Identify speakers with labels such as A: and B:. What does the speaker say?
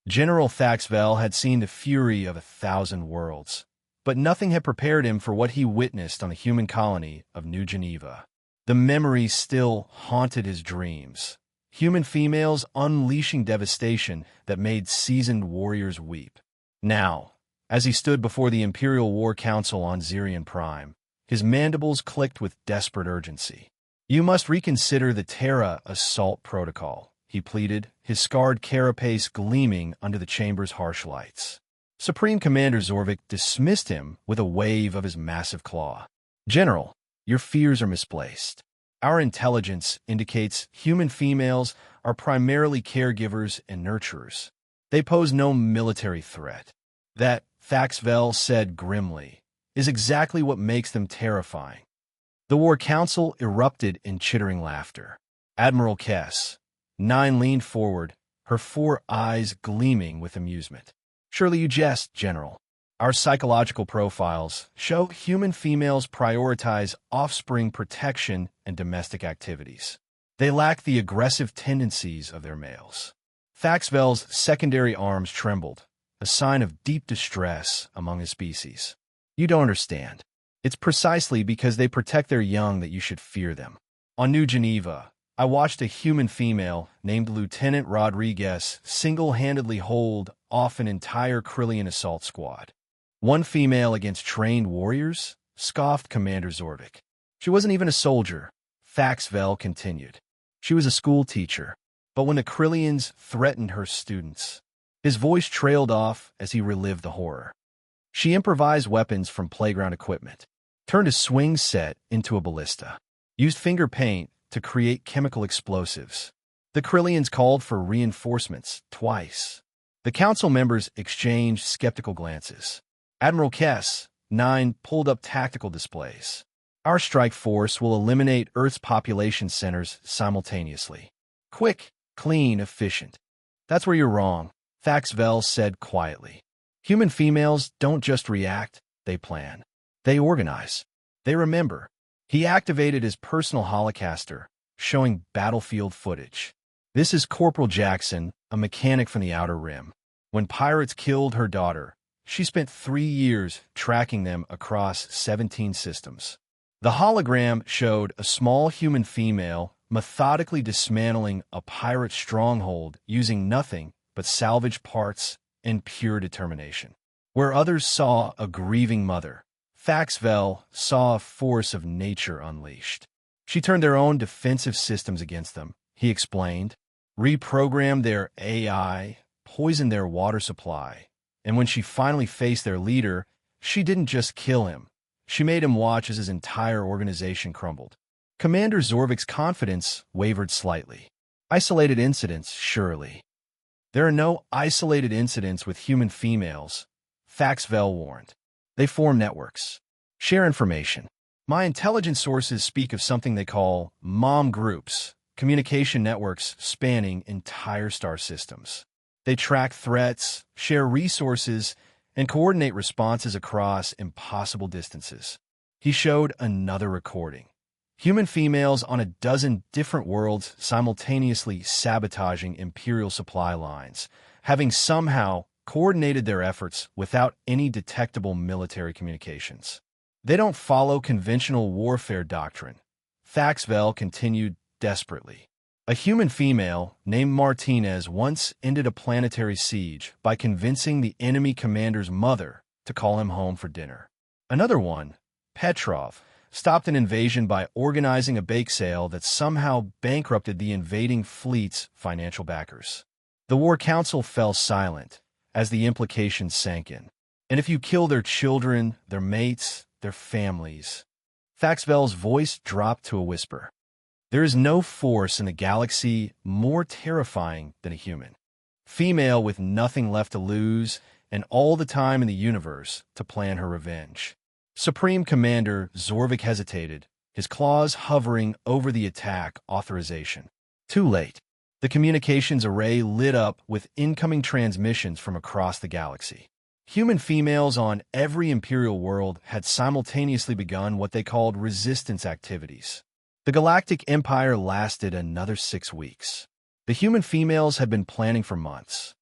A: General Thaxvel had seen the fury of 1,000 worlds, but nothing had prepared him for what he witnessed on the human colony of New Geneva. The memories still haunted his dreams. Human females unleashing devastation that made seasoned warriors weep. Now, as he stood before the Imperial War Council on Zirion Prime, his mandibles clicked with desperate urgency. "You must reconsider the Terra assault protocol," he pleaded, his scarred carapace gleaming under the chamber's harsh lights. Supreme Commander Zorvik dismissed him with a wave of his massive claw. "General, your fears are misplaced. Our intelligence indicates human females are primarily caregivers and nurturers. They pose no military threat. That," Thaxvel said grimly, "is exactly what makes them terrifying." The War Council erupted in chittering laughter. Admiral Kess, 9, leaned forward, her 4 eyes gleaming with amusement. "Surely you jest, General. Our psychological profiles show human females prioritize offspring protection and domestic activities. They lack the aggressive tendencies of their males." Thaxvel's secondary arms trembled, a sign of deep distress among his species. "You don't understand. It's precisely because they protect their young that you should fear them. On New Geneva, I watched a human female named Lieutenant Rodriguez single-handedly hold off an entire Krillian assault squad." "One female against trained warriors?" scoffed Commander Zorvik. "She wasn't even a soldier," Thaxvel continued. "She was a school teacher. But when the Krillians threatened her students..." His voice trailed off as he relived the horror. "She improvised weapons from playground equipment, turned a swing set into a ballista, used finger paint to create chemical explosives. The Krillians called for reinforcements twice." The council members exchanged skeptical glances. Admiral Kess, 9, pulled up tactical displays. "Our strike force will eliminate Earth's population centers simultaneously. Quick, clean, efficient." "That's where you're wrong," Thaxvel said quietly. "Human females don't just react, they plan. They organize. They remember." He activated his personal holocaster, showing battlefield footage. "This is Corporal Jackson, a mechanic from the Outer Rim. When pirates killed her daughter, she spent 3 years tracking them across 17 systems." The hologram showed a small human female methodically dismantling a pirate stronghold using nothing but salvaged parts and pure determination. Where others saw a grieving mother, Thaxvel saw a force of nature unleashed. "She turned their own defensive systems against them," he explained, "reprogrammed their AI, poisoned their water supply. And when she finally faced their leader, she didn't just kill him. She made him watch as his entire organization crumbled." Commander Zorvik's confidence wavered slightly. "Isolated incidents, surely." "There are no isolated incidents with human females," Thaxvel warned. "They form networks, share information. My intelligence sources speak of something they call mom groups, communication networks spanning entire star systems. They track threats, share resources, and coordinate responses across impossible distances." He showed another recording. Human females on a dozen different worlds simultaneously sabotaging Imperial supply lines, having somehow coordinated their efforts without any detectable military communications. "They don't follow conventional warfare doctrine," Thaxvel continued desperately. "A human female named Martinez once ended a planetary siege by convincing the enemy commander's mother to call him home for dinner. Another one, Petrov, stopped an invasion by organizing a bake sale that somehow bankrupted the invading fleet's financial backers." The War Council fell silent as the implications sank in. "And if you kill their children, their mates, their families..." Thaxvel's voice dropped to a whisper. "There is no force in the galaxy more terrifying than a human. Female with nothing left to lose and all the time in the universe to plan her revenge." Supreme Commander Zorvik hesitated, his claws hovering over the attack authorization. Too late. The communications array lit up with incoming transmissions from across the galaxy. Human females on every Imperial world had simultaneously begun what they called resistance activities. The Galactic Empire lasted another 6 weeks. The human females had been planning for months.